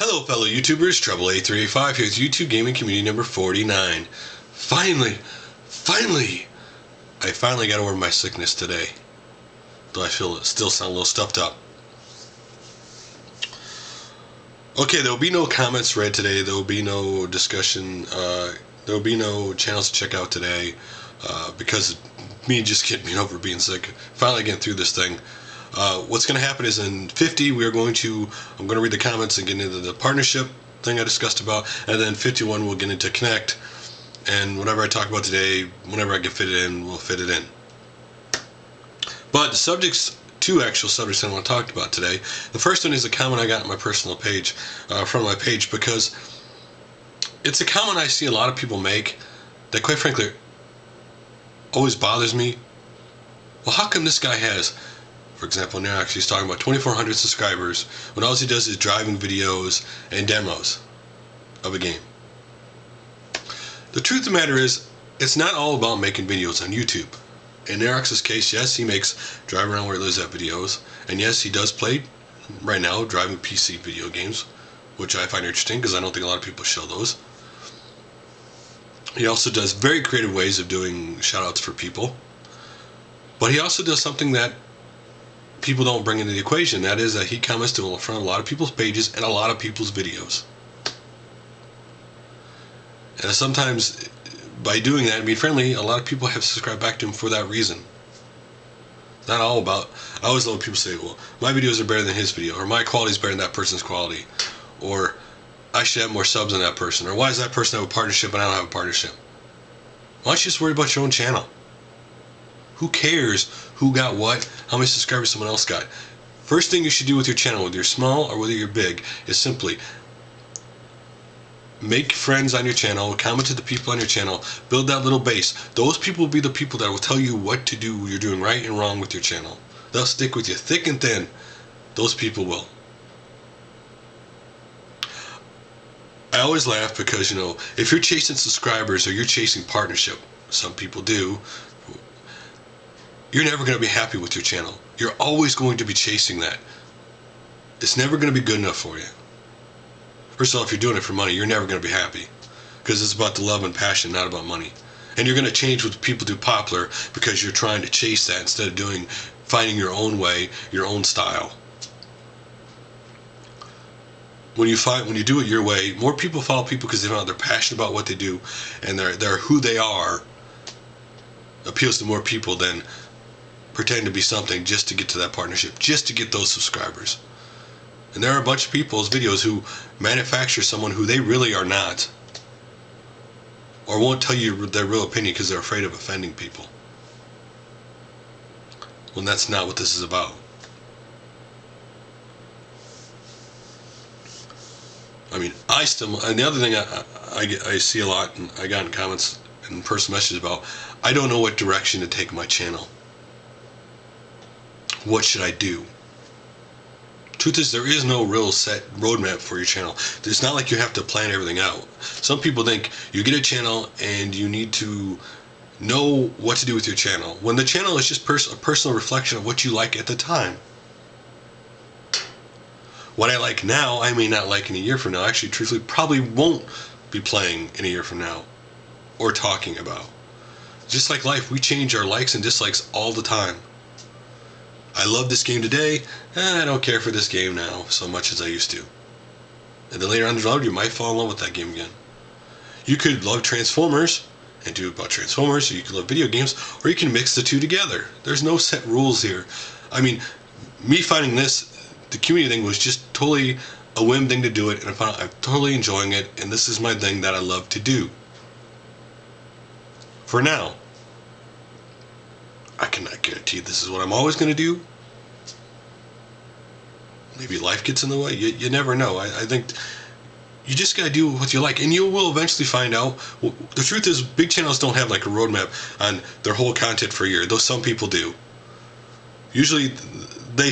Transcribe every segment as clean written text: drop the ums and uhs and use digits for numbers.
Hello fellow YouTubers, Trouble8385 here with YouTube Gaming Community number 49. Finally, I finally got over my sickness today. Though I feel it still sound a little stuffed up. Okay, there will be no comments read today, there will be no discussion, there will be no channels to check out today, because of me just getting over being sick. Finally getting through this thing. What's going to happen is in 50 I'm going to read the comments and get into the partnership thing I discussed about, and then 51 we'll get into Connect, and whatever I talk about today, whenever I can fit it in, we'll fit it in. But the subjects, two actual subjects I want to talk about today. The first one is a comment I got on my personal page, from my page, because it's a comment I see a lot of people make that quite frankly always bothers me. Well, how come this guy has, for example, now actually he's talking about 2,400 subscribers when all he does is driving videos and demos of a game? The truth of the matter is, it's not all about making videos on YouTube. In Eric's case, yes, he makes drive around where he lives at videos, and yes, he does play right now driving PC video games, which I find interesting because I don't think a lot of people show those. He also does very creative ways of doing shoutouts for people, but he also does something that people don't bring into the equation. That is that he comments to in front of a lot of people's pages and a lot of people's videos. And sometimes by doing that and being friendly, a lot of people have subscribed back to him for that reason. It's not all about, I always love when people say, well, my videos are better than his video, or my quality is better than that person's quality, or I should have more subs than that person, or why does that person have a partnership and I don't have a partnership? Why don't you just worry about your own channel? Who cares who got what, how many subscribers someone else got? First thing you should do with your channel, whether you're small or whether you're big, is simply make friends on your channel, comment to the people on your channel, build that little base. Those people will be the people that will tell you what to do, you're doing right and wrong with your channel. They'll stick with you thick and thin. Those people will. I always laugh because, if you're chasing subscribers or you're chasing partnership, some people do, you're never going to be happy with your channel. You're always going to be chasing that. It's never going to be good enough for you. First of all, if you're doing it for money, you're never going to be happy, because it's about the love and passion, not about money. And you're going to change what people do popular because you're trying to chase that instead of finding your own way, your own style. When you do it your way, more people follow people because they're passionate about what they do, and they're who they are. Appeals to more people than pretend to be something just to get to that partnership, just to get those subscribers. And there are a bunch of people's videos who manufacture someone who they really are not, or won't tell you their real opinion because they're afraid of offending people. Well, that's not what this is about. I mean, and the other thing I see a lot, and I got in comments and personal messages about, I don't know what direction to take my channel. What should I do? Truth is, there is no real set roadmap for your channel. It's not like you have to plan everything out. Some people think you get a channel and you need to know what to do with your channel, when the channel is just a personal reflection of what you like at the time. What I like now, I may not like in a year from now. Actually, truthfully, probably won't be playing in a year from now or talking about. Just like life, we change our likes and dislikes all the time. I love this game today, and I don't care for this game now so much as I used to. And then later on the road, you might fall in love with that game again. You could love Transformers and do about Transformers, or you could love video games, or you can mix the two together. There's no set rules here. I mean, me finding the community thing was just totally a whim thing to do it, and I'm totally enjoying it, and this is my thing that I love to do. For now. I cannot guarantee this is what I'm always going to do. Maybe life gets in the way. You never know. I think you just got to do what you like, and you will eventually find out. Well, the truth is, big channels don't have like a roadmap on their whole content for a year, though some people do. Usually they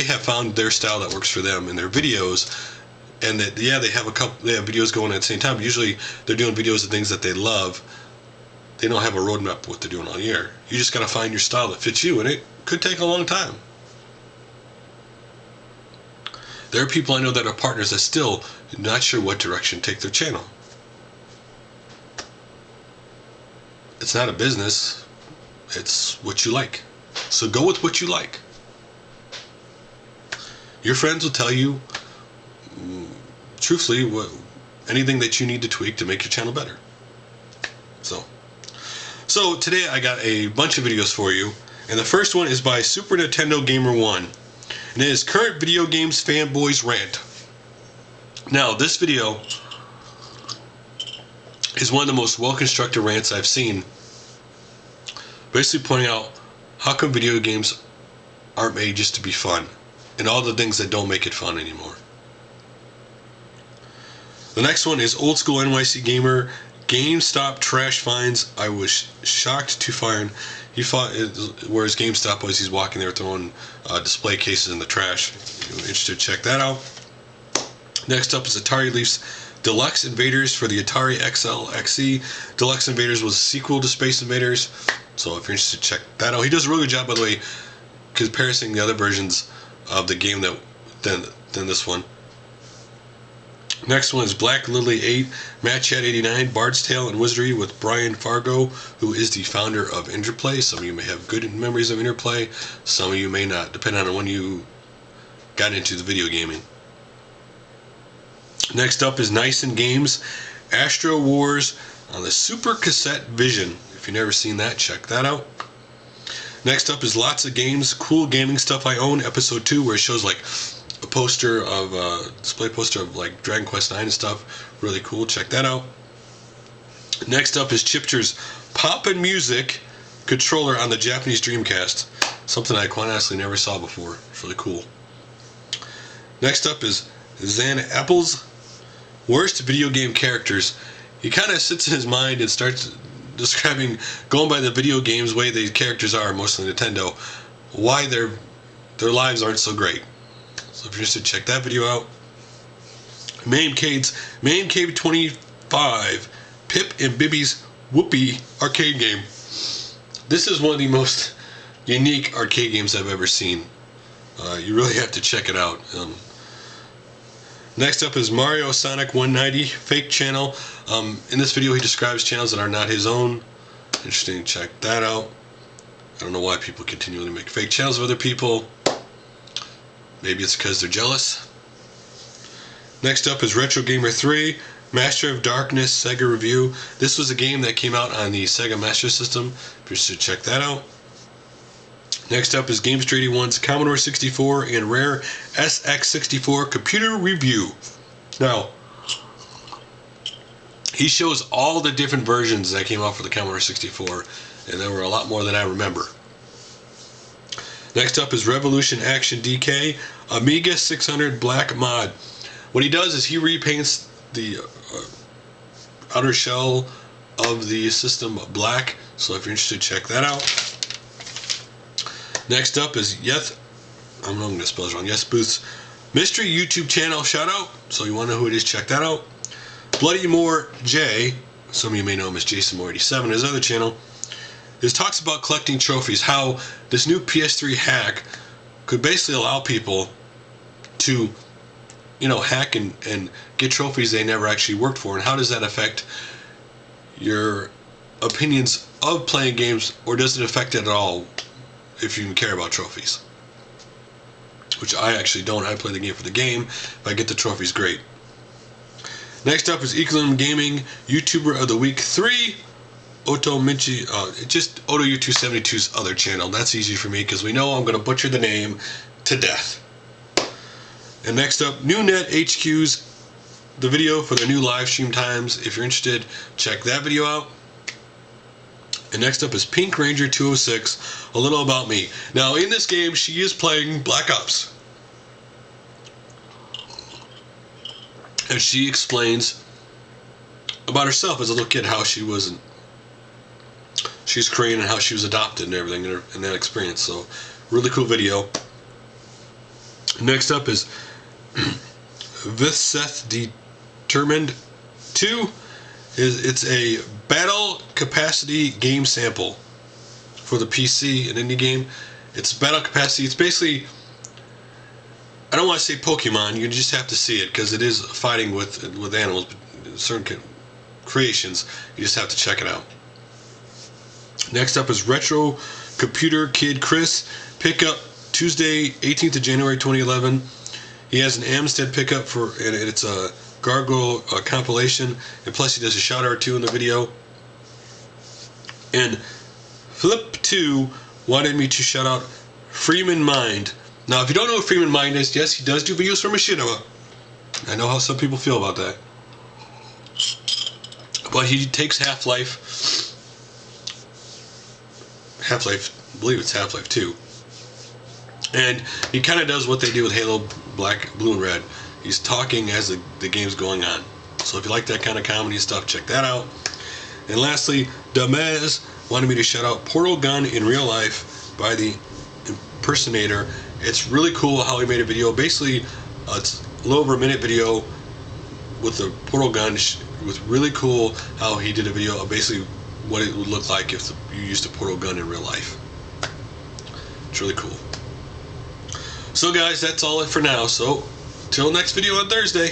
have found their style that works for them in their videos, and that, yeah, they have videos going at the same time, but usually they're doing videos of things that they love. They don't have a roadmap of what they're doing all year. You just got to find your style that fits you, and it could take a long time. There are people I know that are partners that still not sure what direction to take their channel. It's not a business. It's what you like. So go with what you like. Your friends will tell you, truthfully, anything that you need to tweak to make your channel better. So today I got a bunch of videos for you, and the first one is by Super Nintendo Gamer 1, and it is Current Video Games Fanboys Rant. Now, this video is one of the most well-constructed rants I've seen, basically pointing out how come video games aren't made just to be fun, and all the things that don't make it fun anymore. The next one is OldSchoolNYCGamer, Gamestop trash finds. I was shocked to find he thought where his Gamestop was. He's walking there throwing display cases in the trash. If you're interested, check that out. Next up is AtariLeaf's Deluxe Invaders for the Atari XL XE. Deluxe Invaders was a sequel to Space Invaders, so if you're interested, check that out. He does a really good job, by the way, comparing the other versions of the game than this one. Next one is Black Lily 8, Matt Chat 89, Bard's Tale, and Wizardry with Brian Fargo, who is the founder of Interplay. Some of you may have good memories of Interplay, some of you may not, depending on when you got into the video gaming. Next up is Nice and Games, Astro Wars on the Super Cassette Vision. If you've never seen that, check that out. Next up is Lots of Games, Cool Gaming Stuff I Own, Episode 2, where it shows like a poster of display poster of like Dragon Quest 9 and stuff. Really cool. Check that out. Next up is Chipsturs Poppin' Music controller on the Japanese Dreamcast. Something I quite honestly never saw before. It's really cool. Next up is Zanapplez worst video game characters. He kind of sits in his mind and starts describing, going by the video games way the characters are, mostly Nintendo, why their lives aren't so great. So if you're interested, check that video out. MAMECADE 25, Pip and Bibis Whoopee arcade game. This is one of the most unique arcade games I've ever seen. You really have to check it out. Next up is Mario Sonic 190 fake channel. In this video he describes channels that are not his own. Interesting, check that out. I don't know why people continually make fake channels of other people. Maybe it's because they're jealous. Next up is Retro Gamer 3, Master of Darkness Sega review. This was a game that came out on the Sega Master System. You should check that out. Next up is Gamester 81's Commodore 64 and Rare SX64 computer review. Now, he shows all the different versions that came out for the Commodore 64, and there were a lot more than I remember. Next up is Revolutionactiondk, Amiga 600 Black Mod. What he does is he repaints the outer shell of the system black, so if you're interested, check that out. Next up is I'm not going to spell it wrong, YethBoth's mystery YouTube channel, Shoutout, so you want to know who it is, check that out. BloodyMooreJay, some of you may know him as JasonMoore87, his other channel, talks about collecting trophies, how this new PS3 hack could basically allow people to, hack and get trophies they never actually worked for, and how does that affect your opinions of playing games, or does it affect it at all if you even care about trophies? Which I actually don't. I play the game for the game. If I get the trophies, great. Next up is EquilibriumGaming, YouTuber of the Week 3, just OtoU272's other channel. That's easy for me because we know I'm going to butcher the name to death. And next up, NewNet HQ's the video for their new live stream times. If you're interested, check that video out. And next up is Pink Ranger 206, a little about me. Now in this game she is playing Black Ops, and she explains about herself as a little kid, how she's Korean and how she was adopted and everything in that experience. So really cool video. Next up is Vithseth Determined 2. It's a battle capacity game sample for the PC, an indie game. It's battle capacity. It's basically I don't want to say Pokemon. You just have to see it because it is fighting with animals, certain creations. You just have to check it out. Next up is Retro Computer Kid Chris. Pickup Tuesday, 18th of January 2011. He has an Amstead pickup and it's a Gargoyle compilation, and plus he does a shout out or two in the video. And Flip2 wanted me to shout out Freeman Mind. Now, if you don't know what Freeman Mind is, yes, he does do videos for Machinima. I know how some people feel about that. But he takes Half-Life, I believe it's Half-Life 2. And he kind of does what they do with Halo Black, Blue, and Red. He's talking as the game's going on. So if you like that kind of comedy stuff, check that out. And lastly, Damez wanted me to shout out Portal Gun in Real Life by the Impersonator. It's really cool how he made a video. Basically, it's a little over a minute video with the portal gun. With really cool how he did a video of basically what it would look like if you used a portal gun in real life. It's really cool. So guys, that's all it for now. So till next video on Thursday.